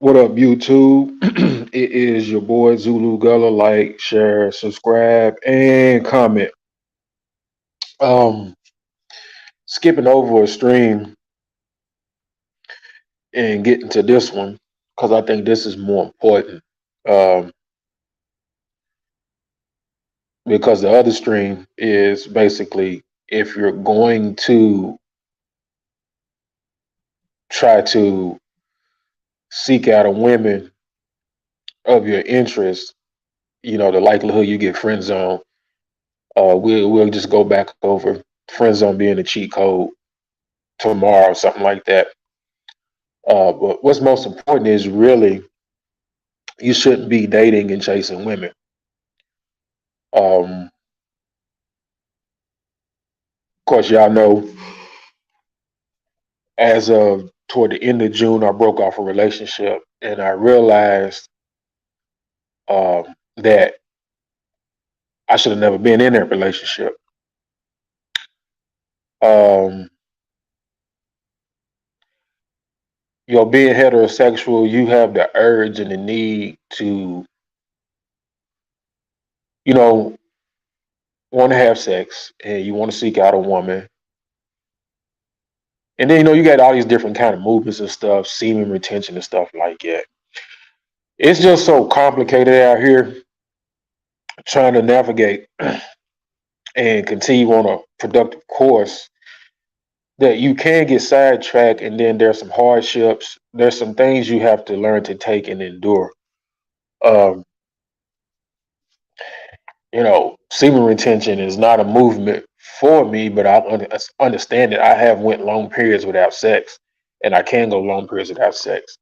What up, YouTube? It is your boy Zulu Gullah. Like, share, subscribe, and comment. Um, Skipping over a stream and getting to this one because I think this is more important. Um, because the other stream is basically if you're going to try to seek out a women of your interest, the likelihood you get friend zone. We'll just go back over friend zone being a cheat code tomorrow, something like that. But what's most important is really you shouldn't be dating and chasing women. Of course, y'all know as of toward the end of June, I broke off a relationship, and I realized that I should have never been in that relationship. Um, Being heterosexual, you have the urge and the need to, you know, want to have sex, and you want to seek out a woman. And then you got all these different kind of movements and stuff, semen retention and stuff like that. It's just so complicated out here trying to navigate and continue on a productive course that you can get sidetracked, and then there's some hardships. There's some things you have to learn to take and endure. Um, Semen retention is not a movement for me, but understand that I have went long periods without sex, and I can go long periods without sex.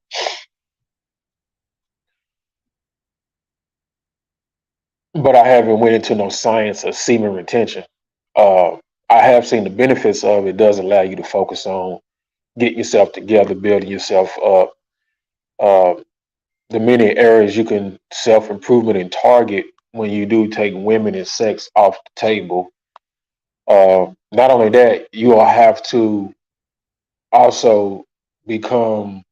But I haven't went into no science of semen retention. Uh, I have seen the benefits of it. Does allow you to focus on getting yourself together, building yourself up. Uh, the many areas you can self improvement and target when you do take women and sex off the table. Not only that, you will have to also become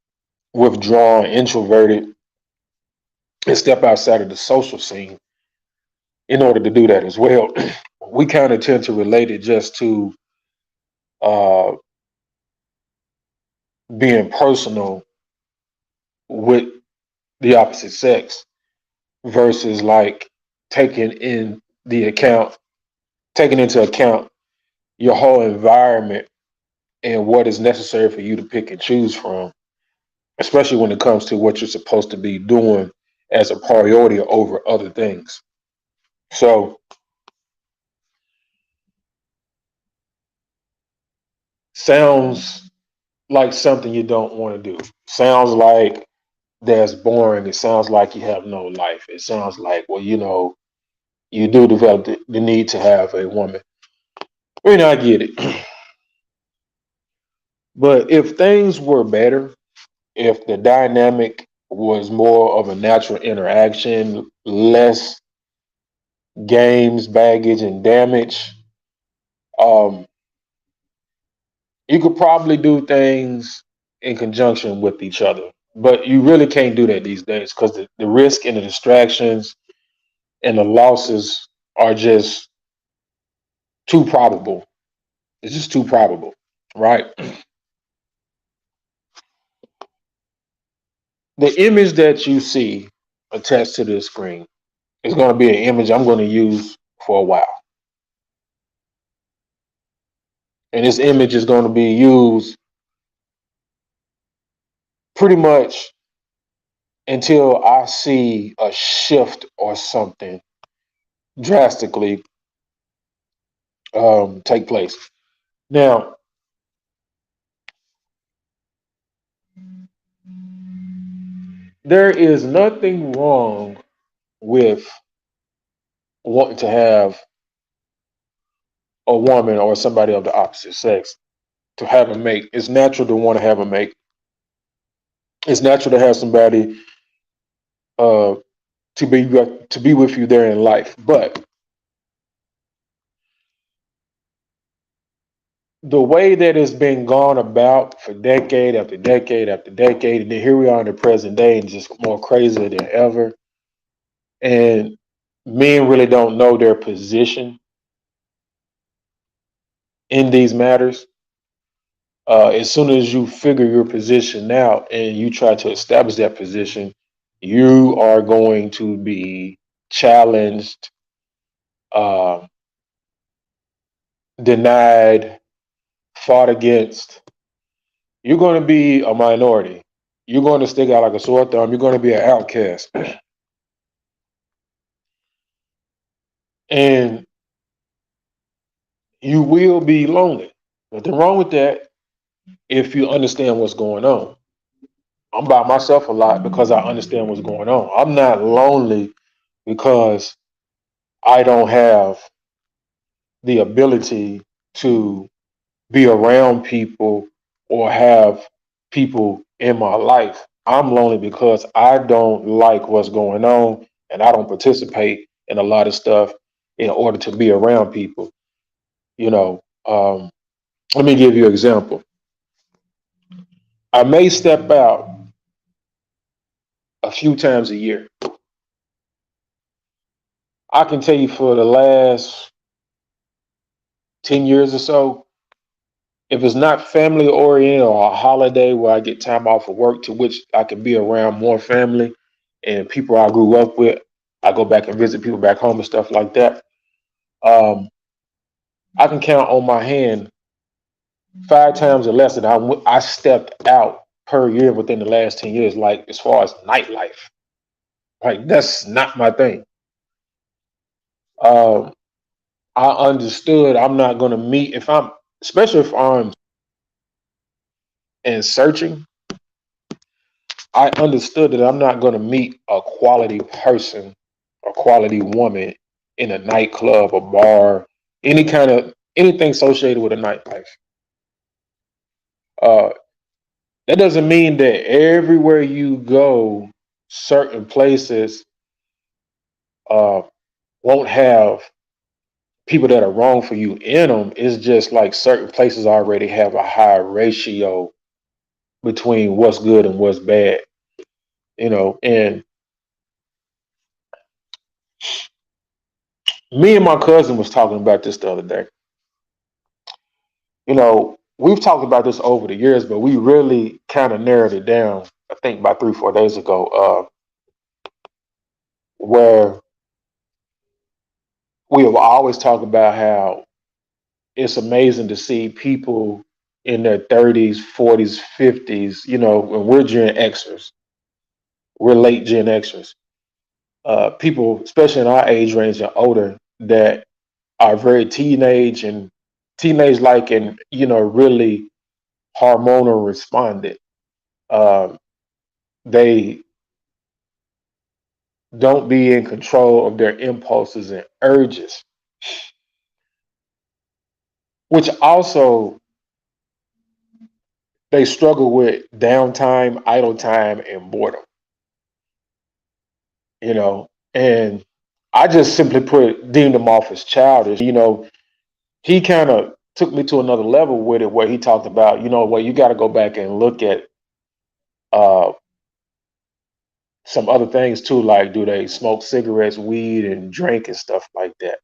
withdrawn, introverted, and step outside of the social scene in order to do that as well. We kind of tend to relate it just to uh, being personal with the opposite sex versus like taking in the account, taking into account your whole environment and what is necessary for you to pick and choose from, especially when it comes to what you're supposed to be doing as a priority over other things. So, sounds like something you don't want to do. Sounds like that's boring. It sounds like you have no life. It sounds like, well, you do develop the need to have a woman. I get it. But if things were better, if the dynamic was more of a natural interaction, less games, baggage, and damage, um, you could probably do things in conjunction with each other. But you really can't do that these days because the risk and the distractions and the losses are just too probable. It's just too probable, right? The image that you see attached to this screen is going to be an image I'm going to use for a while. And this image is going to be used pretty much until I see a shift or something drastically take place. Now, there is nothing wrong with wanting to have a woman or somebody of the opposite sex to have a mate. It's natural to want to have a mate. It's natural to have somebody uh, to be with you there in life. But the way that it's been gone about for decade after decade after decade, and then here we are in the present day, and just more crazier than ever. And men really don't know their position in these matters. As soon as you figure your position out and you try to establish that position, you are going to be challenged, uh, denied, fought against. You're going to be a minority. You're going to stick out like a sore thumb. You're going to be an outcast. And you will be lonely. Nothing wrong with that if you understand what's going on. I'm by myself a lot because I understand what's going on. I'm not lonely because I don't have the ability to be around people or have people in my life. I'm lonely because I don't like what's going on and I don't participate in a lot of stuff in order to be around people. You know, let me give you an example. I may step out a few times a year. I can tell you for the last 10 years or so, if it's not family oriented or a holiday where I get time off of work to which I can be around more family and people I grew up with, I go back and visit people back home and stuff like that. Um, I can count on my hand 5 times or less that I stepped out per year within the last 10 years, like as far as nightlife. Like that's not my thing. Um, I understood I'm not going to meet if I'm, especially if I'm in searching. I understood that I'm not going to meet a quality person, a quality woman in a nightclub, a bar, any kind of anything associated with a nightlife. Uh, that doesn't mean that everywhere you go, certain places uh, won't have people that are wrong for you in them. It's just like certain places already have a high ratio between what's good and what's bad, and me and my cousin was talking about this the other day. We've talked about this over the years, but we really kind of narrowed it down, I think about 3, 4 days ago, where we have always talked about how it's amazing to see people in their 30s, 40s, 50s, and we're Gen Xers, we're late Gen Xers. People, especially in our age range and older, that are very teenage like and, really hormonal respondent. Um, they don't be in control of their impulses and urges, which also they struggle with downtime, idle time, and boredom, and I just simply deemed him off as childish. He kind of took me to another level with it where he talked about, you got to go back and look at uh, some other things too, like do they smoke cigarettes, weed, and drink and stuff like that,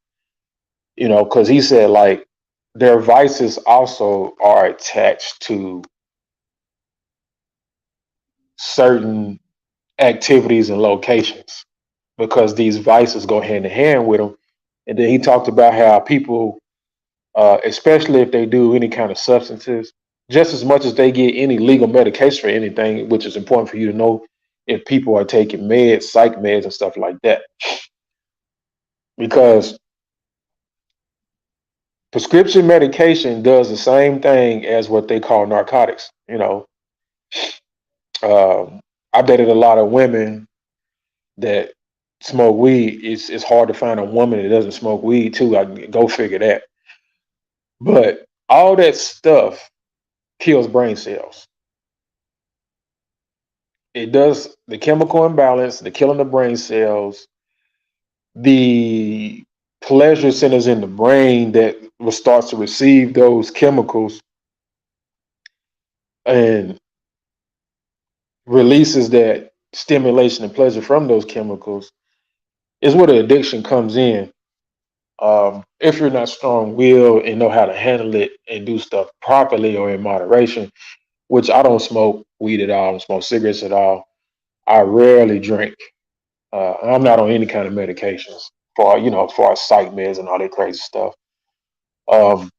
because he said like their vices also are attached to certain activities and locations because these vices go hand in hand with them. And then he talked about how people, especially if they do any kind of substances, just as much as they get any legal medication for anything, which is important for you to know if people are taking meds, psych meds, and stuff like that. Because prescription medication does the same thing as what they call narcotics. Um, I dated a lot of women that smoke weed. It's hard to find a woman that doesn't smoke weed too. I go figure that. But all that stuff kills brain cells. It does the chemical imbalance, the killing the brain cells, the pleasure centers in the brain that starts to receive those chemicals and releases that stimulation and pleasure from those chemicals, is where the addiction comes in. If you're not strong-willed and know how to handle it and do stuff properly or in moderation, which I don't smoke weed at all, I don't smoke cigarettes at all. I rarely drink. I'm not on any kind of medications for as far as psych meds and all that crazy stuff. Um,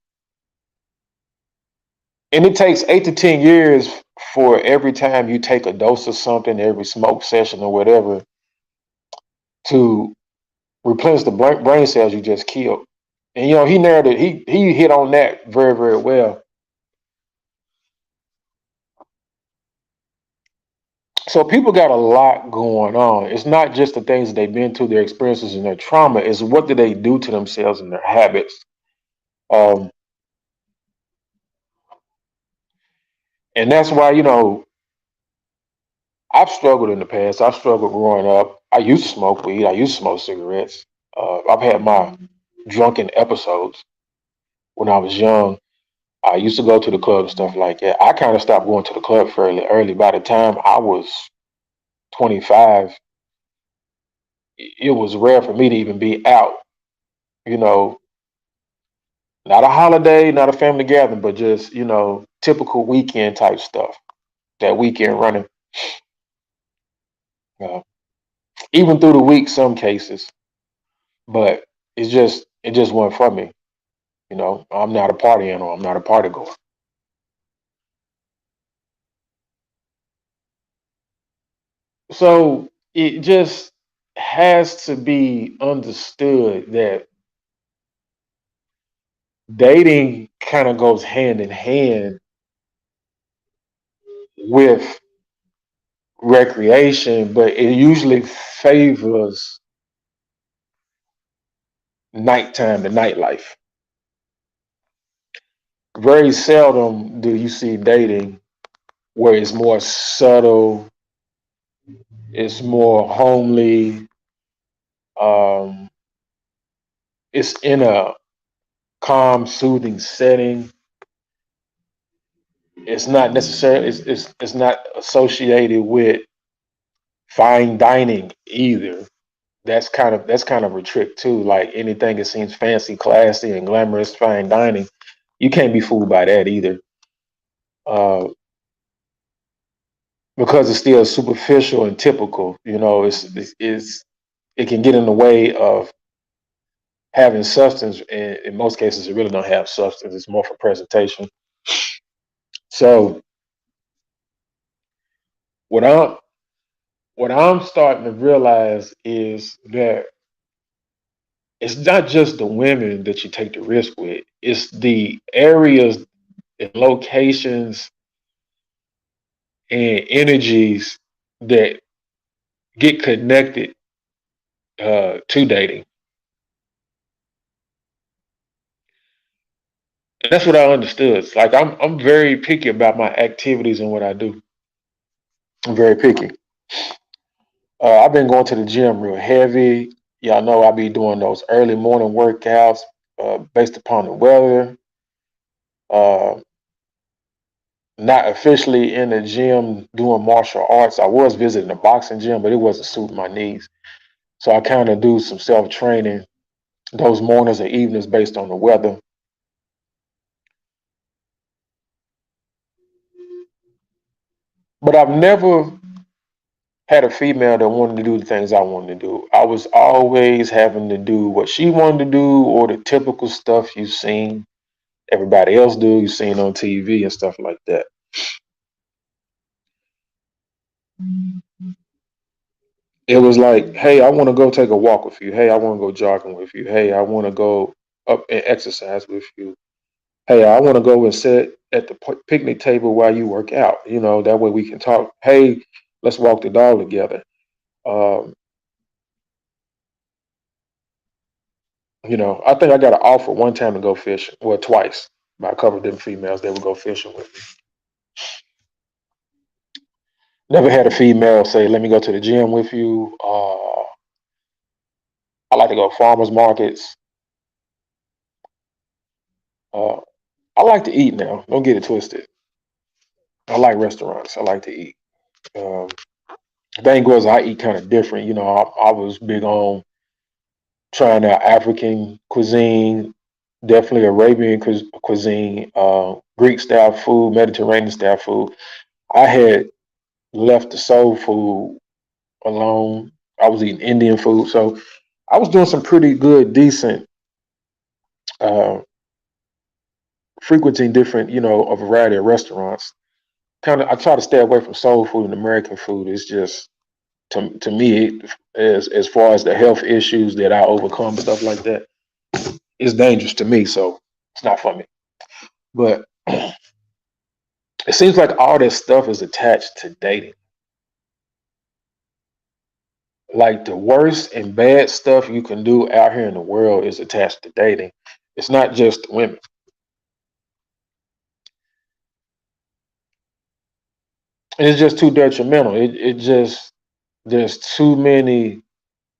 and it takes 8 to 10 years for every time you take a dose of something, every smoke session or whatever, to replenish the brain cells you just killed. And he narrowed it. He hit on that very, very well. So people got a lot going on. It's not just the things that they've been through, their experiences and their trauma. It's what do they do to themselves and their habits. Um, and that's why I've struggled in the past. I've struggled growing up. I used to smoke weed. I used to smoke cigarettes. I've had my drunken episodes when I was young. I used to go to the club and stuff like that. I kind of stopped going to the club fairly early. By the time I was 25, it was rare for me to even be out. You know, not a holiday, not a family gathering, but just typical weekend type stuff. That weekend running, uh, even through the week, some cases. But it just wasn't for me. I'm not a party animal. I'm not a party goer. So it just has to be understood that dating kind of goes hand in hand with recreation, but it usually favors nighttime, the nightlife. Very seldom do you see dating where it's more subtle, it's more homely, um, it's in a calm, soothing setting. It's not necessarily it's not associated with fine dining either. That's kind of a trick too. Like anything that seems fancy, classy, and glamorous, fine dining, you can't be fooled by that either. Uh, because it's still superficial and typical. It can get in the way of having substance, and in most cases, it really don't have substance. It's more for presentation. So what I'm what I'm starting to realize is that it's not just the women that you take the risk with. It's the areas and locations and energies that get connected to dating. And that's what I understood. It's like I'm very picky about my activities and what I do. I'm very picky. I've been going to the gym real heavy. Y'all know I be doing those early morning workouts based upon the weather. Uh, Not officially in the gym doing martial arts. I was visiting a boxing gym, but it wasn't suiting my needs. So I kind of do some self training those mornings or evenings based on the weather. But I've never had a female that wanted to do the things I wanted to do. I was always having to do what she wanted to do or the typical stuff you've seen everybody else do, you've seen on TV and stuff like that. It was like, hey, I want to go take a walk with you. Hey, I want to go jogging with you. Hey, I want to go up and exercise with you. Hey, I want to go and sit at the picnic table while you work out. That way we can talk. Hey, let's walk the dog together. Um, I think I got an offer one time to go fishing. Well, twice by a couple of different females. They would go fishing with me. Never had a female say, "Let me go to the gym with you." I like to go to farmers markets. Uh, I like to eat now. Don't get it twisted. I like restaurants. I like to eat. Um, the thing was, I eat kind of different. I was big on trying out African cuisine, definitely Arabian cuisine, Greek style food, Mediterranean style food. I had left the soul food alone. I was eating Indian food, so I was doing some pretty good, decent, uh, frequenting different, a variety of restaurants. Kind of, I try to stay away from soul food and American food. It's just to me, as far as the health issues that I overcome, stuff like that, it's dangerous to me. So it's not for me. But it seems like all this stuff is attached to dating. Like the worst and bad stuff you can do out here in the world is attached to dating. It's not just women. It's just too detrimental. It just there's too many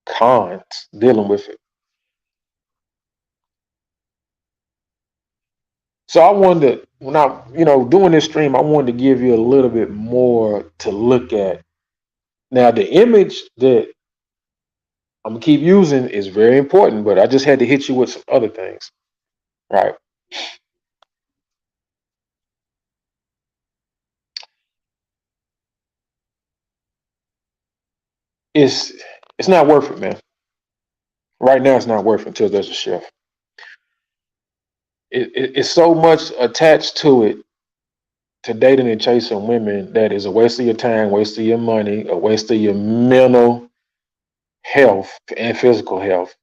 cons dealing with it. So I wanted to, when I, doing this stream, I wanted to give you a little bit more to look at. Now, the image that I'm gonna keep using is very important, but I just had to hit you with some other things, right? It's it's not worth it, man. Right now, it's not worth it until there's a shift. It's so much attached to it, to dating and chasing women, that is a waste of your time, waste of your money, a waste of your mental health and physical health.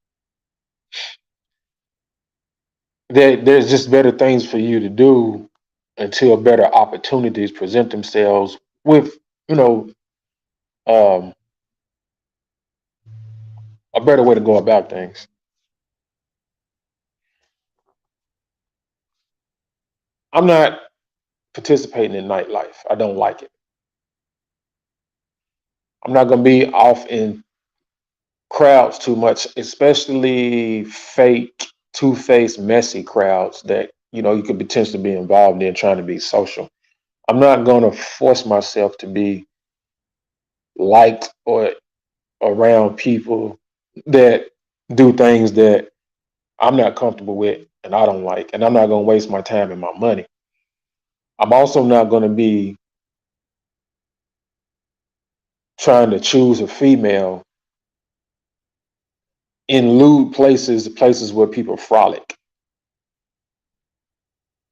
There's just better things for you to do until better opportunities present themselves with, you know, um, a better way to go about things. I'm not participating in nightlife. I don't like it. I'm not going to be off in crowds too much, especially fake, two-faced, messy crowds that you could potentially be involved in trying to be social. I'm not going to force myself to be liked or around people that do things that I'm not comfortable with and I don't like, and I'm not going to waste my time and my money. I'm also not going to be trying to choose a female in lewd places where people frolic.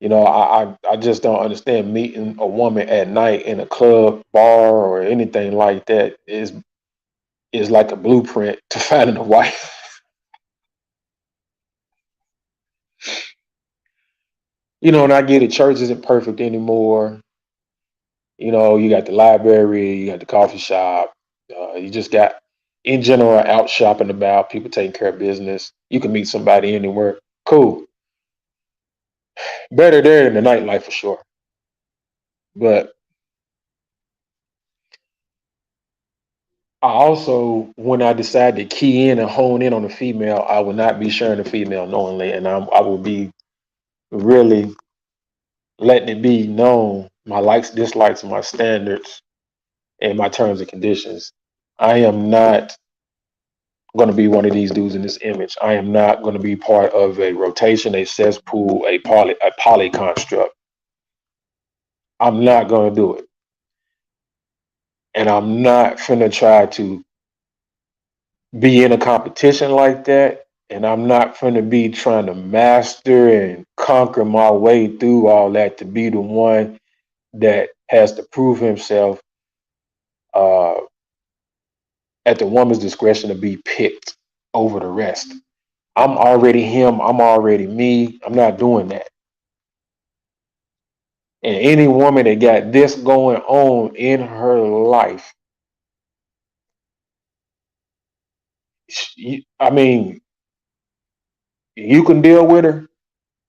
I just don't understand meeting a woman at night in a club, bar, or anything like that is like a blueprint to finding a wife. And I get it. Church isn't perfect anymore. You got the library, you got the coffee shop. You just got, in general, out shopping about, people taking care of business. You can meet somebody anywhere. Cool. Better there than the nightlife for sure. But I also, when I decide to key in and hone in on a female, I will not be sharing a female knowingly, and I will be really letting it be known my likes, dislikes, my standards, and my terms and conditions. I am not going to be one of these dudes in this image. I am not going to be part of a rotation, a cesspool, a poly construct. I'm not going to do it, and I'm not finna try to be in a competition like that. And I'm not finna be trying to master and conquer my way through all that to be the one that has to prove himself uh, at the woman's discretion to be picked over the rest. I'm already him. I'm already me. I'm not doing that. And any woman that got this going on in her life, I mean, you can deal with her.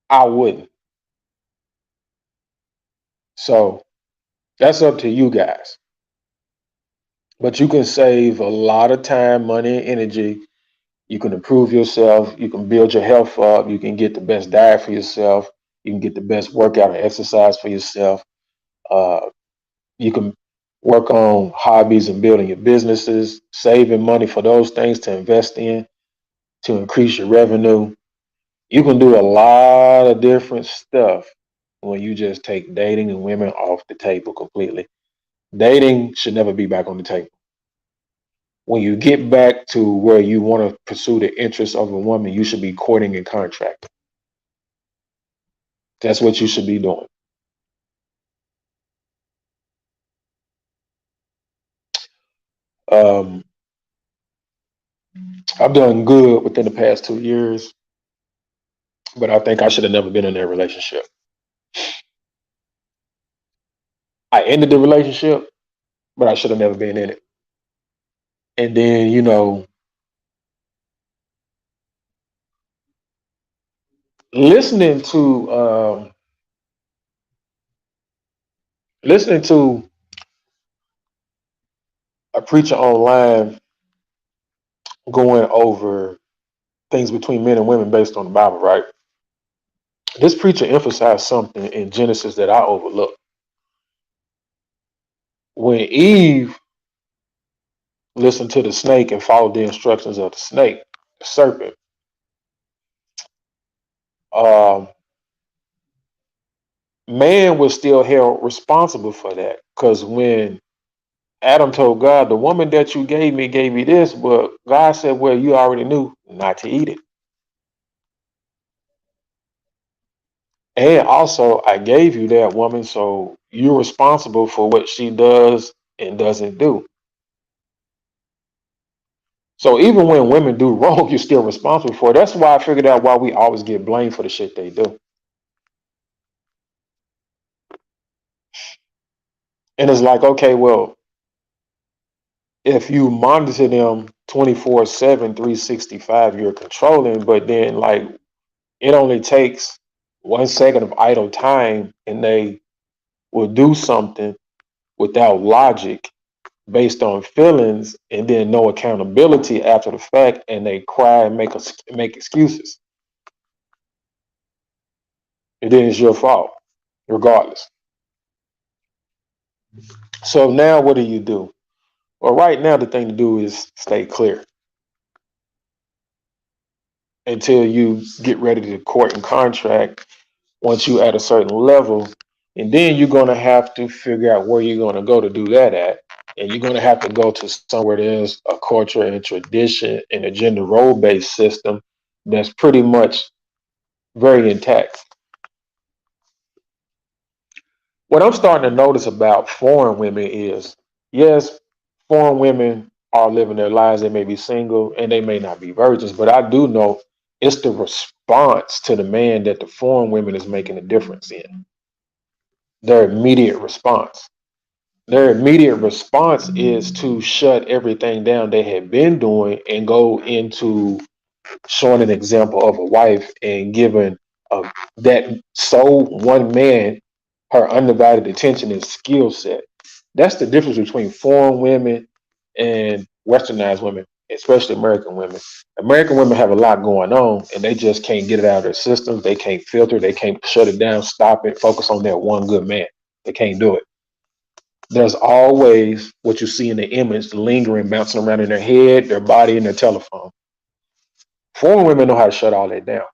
I wouldn't. So that's up to you guys. But you can save a lot of time, money, and energy. You can improve yourself. You can build your health up. You can get the best diet for yourself. You can get the best workout and exercise for yourself. Uh, you can work on hobbies and building your businesses, saving money for those things to invest in to increase your revenue. You can do a lot of different stuff when you just take dating and women off the table completely. Dating should never be back on the table. When you get back to where you want to pursue the interests of a woman, you should be courting and contracting. That's what you should be doing. Um, I've done good within the past 2 years, but I think I should have never been in that relationship. I ended the relationship, but I should have never been in it. And then, listening to listening to a preacher online going over things between men and women based on the Bible, right? This preacher emphasized something in Genesis that I overlooked. When Eve listened to the snake and followed the instructions of the snake, the serpent, um, man was still held responsible for that. Because when Adam told God, the woman that you gave me this, but God said, well, you already knew not to eat it. And also, I gave you that woman, so you're responsible for what she does and doesn't do. So even when women do wrong, you're still responsible for it. That's why I figured out why we always get blamed for the shit they do. And it's like, okay, well, if you monitor them 24/7, 365, you're controlling, but then like it only takes 1 second of idle time and they will do something without logic based on feelings and then no accountability after the fact and they cry and make excuses. And then it's your fault, regardless. So now what do? Well, right now the thing to do is stay clear until you get ready to court and contract once you at a certain level. And then you're gonna have to figure out where you're gonna go to do that at. And you're gonna have to go to somewhere there's a culture and a tradition and a gender role based system that's pretty much very intact. What I'm starting to notice about foreign women is, yes, foreign women are living their lives. They may be single and they may not be virgins, but I do know it's the response to the man that the foreign women is making a difference in. Their immediate response. Their immediate response is to shut everything down they had been doing and go into showing an example of a wife and giving that sole one man her undivided attention and skill set. That's the difference between foreign women and westernized women, especially American women. American women have a lot going on and they just can't get it out of their systems. They can't filter, they can't shut it down, stop it, focus on that one good man. They can't do it. There's always what you see in the image lingering, bouncing around in their head, their body, and their telephone. Foreign women know how to shut all that down.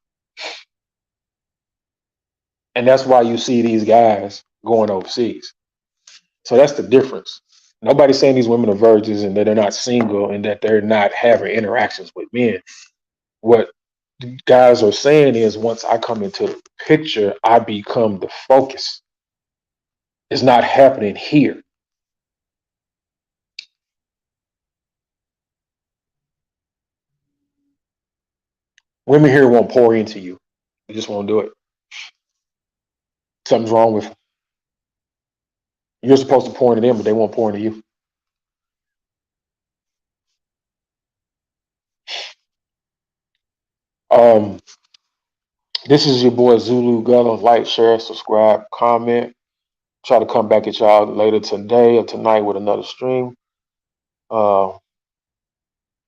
And that's why you see these guys going overseas. So that's the difference. Nobody's saying these women are virgins and that they're not single and that they're not having interactions with men. What guys are saying is once I come into the picture, I become the focus. It's not happening here. Women here won't pour into you. They just won't do it. Something's wrong with them. You're supposed to pour into them, but they won't pour into you. Um, this is your boy Zulu Gullah. Like, share, subscribe, comment. Try to come back at y'all later today or tonight with another stream. Uh,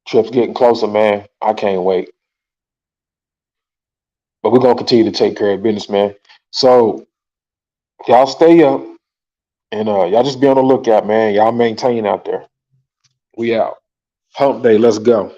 Trip's getting closer, man. I can't wait. But we're gonna continue to take care of business, man. So y'all stay up and y'all just be on the lookout, man. Y'all maintain out there. We out. Hump day. Let's go.